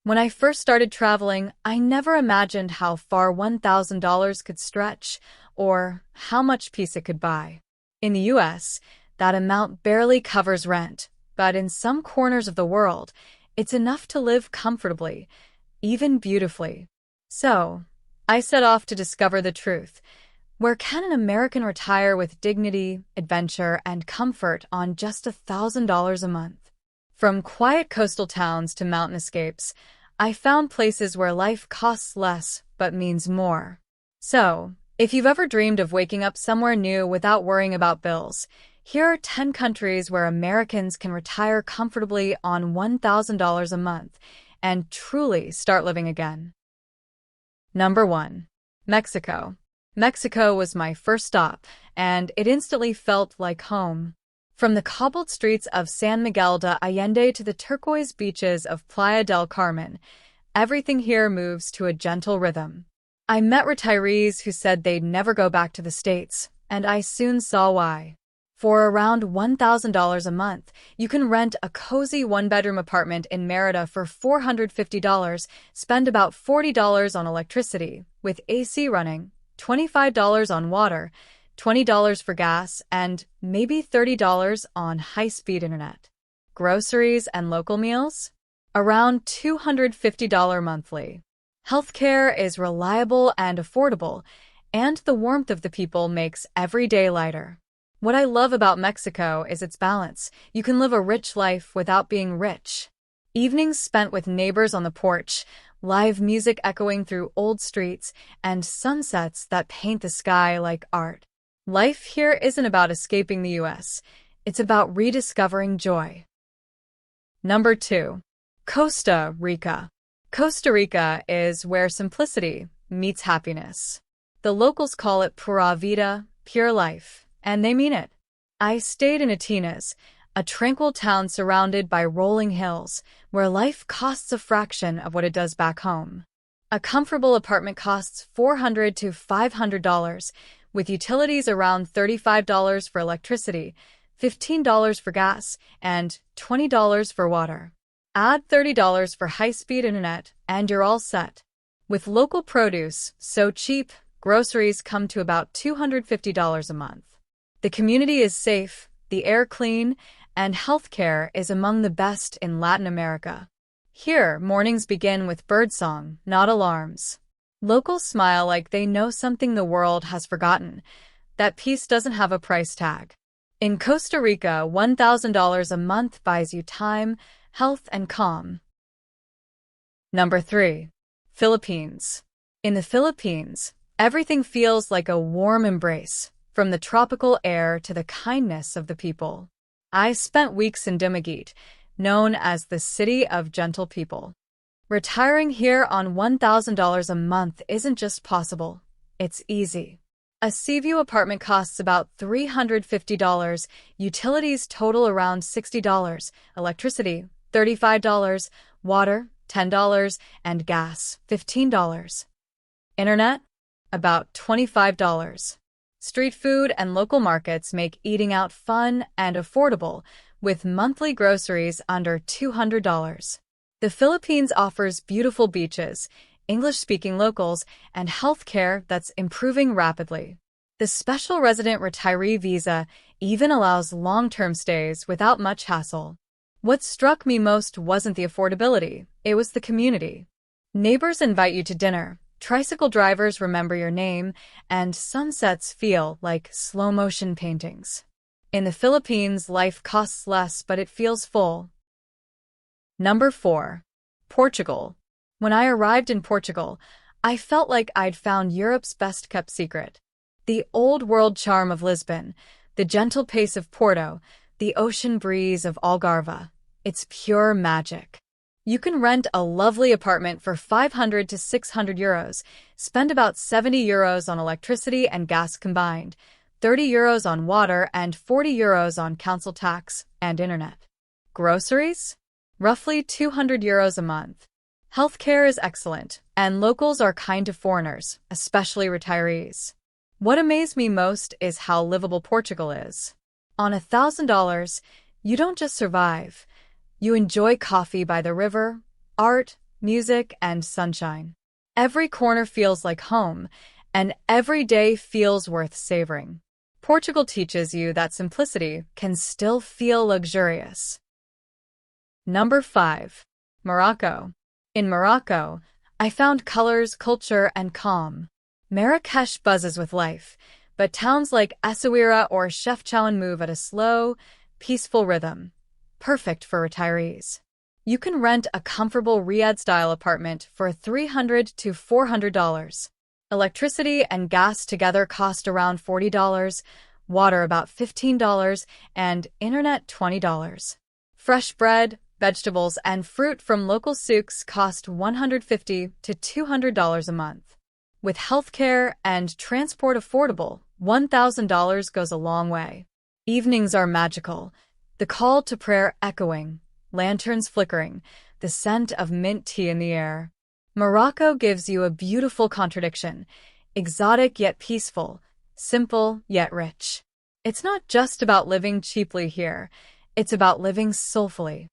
When I first started traveling, I never imagined how far $1,000 could stretch or how much peace it could buy. In the US, that amount barely covers rent, but in some corners of the world, it's enough to live comfortably, even beautifully. So, I set off to discover the truth. Where can an American retire with dignity, adventure, and comfort on just $1,000 a month? From quiet coastal towns to mountain escapes, I found places where life costs less but means more. So, if you've ever dreamed of waking up somewhere new without worrying about bills, here are 10 countries where Americans can retire comfortably on $1,000 a month and truly start living again. Number 1. Mexico. Mexico was my first stop, and it instantly felt like home. From the cobbled streets of San Miguel de Allende to the turquoise beaches of Playa del Carmen, everything here moves to a gentle rhythm. I met retirees who said they'd never go back to the States, and I soon saw why. For around $1,000 a month, you can rent a cozy one-bedroom apartment in Merida for $450, spend about $40 on electricity, with AC running, $25 on water, $20 for gas, and maybe $30 on high-speed internet. Groceries and local meals? Around $250 monthly. Healthcare is reliable and affordable, and the warmth of the people makes every day lighter. What I love about Mexico is its balance. You can live a rich life without being rich. Evenings spent with neighbors on the porch, live music echoing through old streets, and sunsets that paint the sky like art. Life here isn't about escaping the US. It's about rediscovering joy. Number 2. Costa Rica. Costa Rica is where simplicity meets happiness. The locals call it pura vida, pure life, and they mean it. I stayed in Atenas, a tranquil town surrounded by rolling hills, where life costs a fraction of what it does back home. A comfortable apartment costs $400 to $500, with utilities around $35 for electricity, $15 for gas, and $20 for water. Add $30 for high-speed internet, and you're all set. With local produce so cheap, groceries come to about $250 a month. The community is safe, the air clean, and healthcare is among the best in Latin America. Here, mornings begin with birdsong, not alarms. Locals smile like they know something the world has forgotten. That peace doesn't have a price tag. In Costa Rica, $1,000 a month buys you time, health, and calm. Number 3. Philippines. In the Philippines, everything feels like a warm embrace, from the tropical air to the kindness of the people. I spent weeks in Dumaguete, known as the City of Gentle People. Retiring here on $1,000 a month isn't just possible, it's easy. A Seaview apartment costs about $350, utilities total around $60, electricity $35, water $10, and gas $15. Internet? About $25. Street food and local markets make eating out fun and affordable, with monthly groceries under $200. The Philippines offers beautiful beaches, English-speaking locals, and healthcare that's improving rapidly. The Special Resident Retiree Visa even allows long-term stays without much hassle. What struck me most wasn't the affordability, it was the community. Neighbors invite you to dinner, tricycle drivers remember your name, and sunsets feel like slow-motion paintings. In the Philippines, life costs less, but it feels full. Number 4. Portugal. When I arrived in Portugal, I felt like I'd found Europe's best-kept secret. The old-world charm of Lisbon, the gentle pace of Porto, the ocean breeze of Algarve. It's pure magic. You can rent a lovely apartment for €500 to €600, spend about €70 on electricity and gas combined, €30 on water, and €40 on council tax and internet. Groceries? Roughly €200 a month. Healthcare is excellent, and locals are kind to foreigners, especially retirees. What amazed me most is how livable Portugal is. On $1,000, you don't just survive. You enjoy coffee by the river, art, music, and sunshine. Every corner feels like home, and every day feels worth savoring. Portugal teaches you that simplicity can still feel luxurious. Number 5. Morocco. In Morocco, I found colors, culture, and calm. Marrakesh buzzes with life, but towns like Essaouira or Chefchaouen move at a slow, peaceful rhythm, perfect for retirees. You can rent a comfortable Riyadh-style apartment for $300 to $400. Electricity and gas together cost around $40, water about $15, and internet $20. Fresh bread, vegetables, and fruit from local souks cost $150 to $200 a month. With healthcare and transport affordable, $1,000 goes a long way. Evenings are magical, the call to prayer echoing, lanterns flickering, the scent of mint tea in the air. Morocco gives you a beautiful contradiction, exotic yet peaceful, simple yet rich. It's not just about living cheaply here, it's about living soulfully.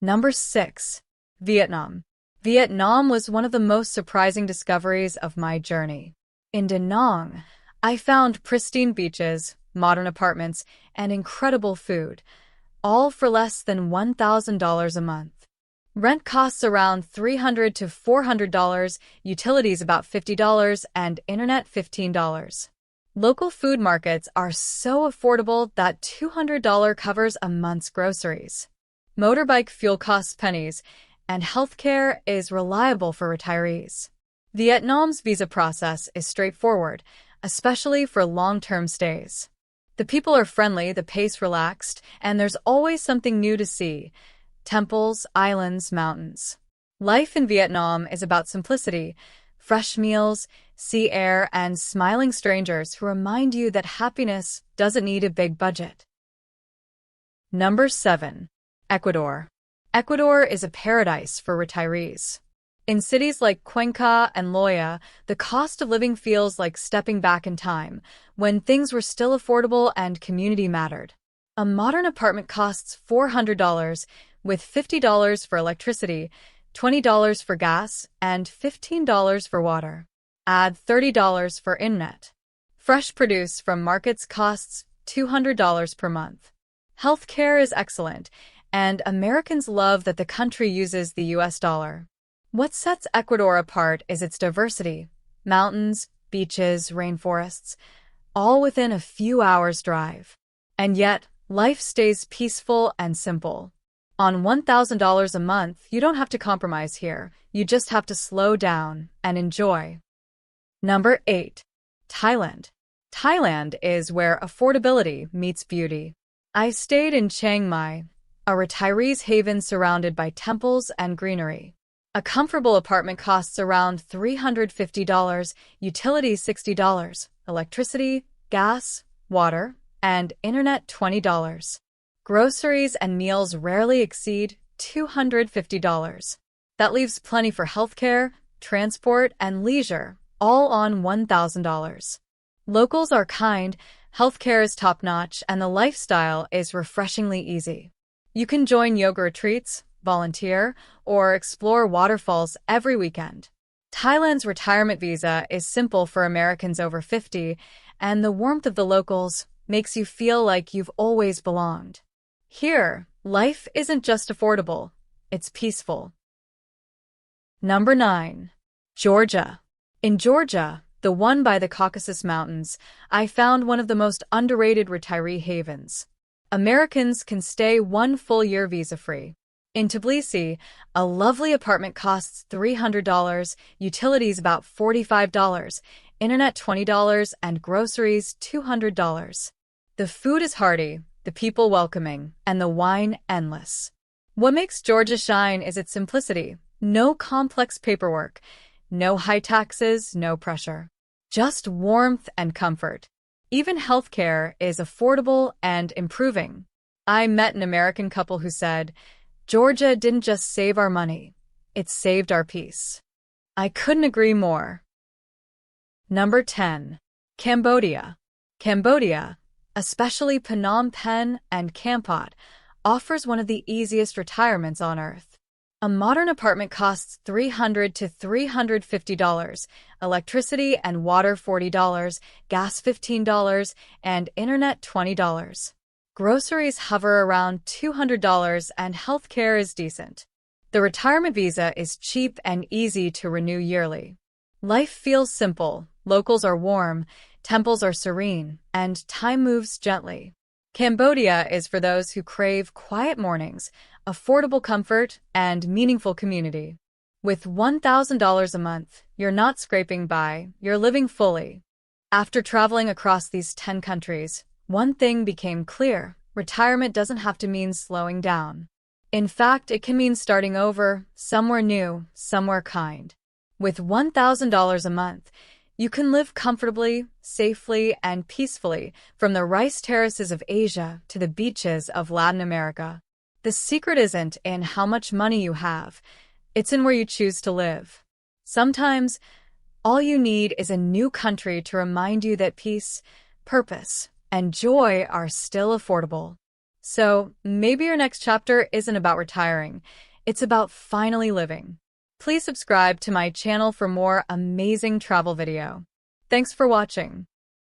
Number 6. Vietnam. Vietnam was one of the most surprising discoveries of my journey. In Da Nang, I found pristine beaches, modern apartments, and incredible food, all for less than $1,000 a month. Rent costs around $300 to $400, utilities about $50, and internet $15. Local food markets are so affordable that $200 covers a month's groceries. Motorbike fuel costs pennies, and healthcare is reliable for retirees. Vietnam's visa process is straightforward, especially for long-term stays. The people are friendly, the pace relaxed, and there's always something new to see. Temples, islands, mountains. Life in Vietnam is about simplicity, fresh meals, sea air, and smiling strangers who remind you that happiness doesn't need a big budget. Number 7. Ecuador. Ecuador is a paradise for retirees. In cities like Cuenca and Loja, the cost of living feels like stepping back in time, when things were still affordable and community mattered. A modern apartment costs $400, with $50 for electricity, $20 for gas, and $15 for water. Add $30 for internet. Fresh produce from markets costs $200 per month. Healthcare is excellent, and Americans love that the country uses the US dollar. What sets Ecuador apart is its diversity: mountains, beaches, rainforests, all within a few hours' drive. And yet, life stays peaceful and simple. On $1,000 a month, you don't have to compromise here. You just have to slow down and enjoy. Number 8. Thailand. Thailand is where affordability meets beauty. I stayed in Chiang Mai, a retiree's haven surrounded by temples and greenery. A comfortable apartment costs around $350, utilities $60, electricity, gas, water, and internet $20. Groceries and meals rarely exceed $250. That leaves plenty for healthcare, transport, and leisure, all on $1,000. Locals are kind, healthcare is top-notch, and the lifestyle is refreshingly easy. You can join yoga retreats, volunteer, or explore waterfalls every weekend. Thailand's retirement visa is simple for Americans over 50, and the warmth of the locals makes you feel like you've always belonged. Here, life isn't just affordable, it's peaceful. Number 9. Georgia. In Georgia, the one by the Caucasus Mountains, I found one of the most underrated retiree havens. Americans can stay one full year visa-free. In Tbilisi, a lovely apartment costs $300, utilities about $45, internet $20, and groceries $200. The food is hearty, the people welcoming, and the wine endless. What makes Georgia shine is its simplicity. No complex paperwork, no high taxes, no pressure. Just warmth and comfort. Even healthcare is affordable and improving. I met an American couple who said, "Georgia didn't just save our money, it saved our peace." I couldn't agree more. Number 10. Cambodia. Cambodia, especially Phnom Penh and Kampot, offers one of the easiest retirements on earth. A modern apartment costs $300 to $350, electricity and water $40, gas $15, and internet $20. Groceries hover around $200 and healthcare is decent. The retirement visa is cheap and easy to renew yearly. Life feels simple, locals are warm, temples are serene, and time moves gently. Cambodia is for those who crave quiet mornings, affordable comfort, and meaningful community. With $1,000 a month, you're not scraping by, you're living fully. After traveling across these 10 countries, one thing became clear: retirement doesn't have to mean slowing down. In fact, it can mean starting over, somewhere new, somewhere kind. With $1,000 a month, you can live comfortably, safely, and peacefully from the rice terraces of Asia to the beaches of Latin America. The secret isn't in how much money you have, it's in where you choose to live. Sometimes, all you need is a new country to remind you that peace, purpose, and joy are still affordable. So, maybe your next chapter isn't about retiring, it's about finally living. Please subscribe to my channel for more amazing travel video. Thanks for watching.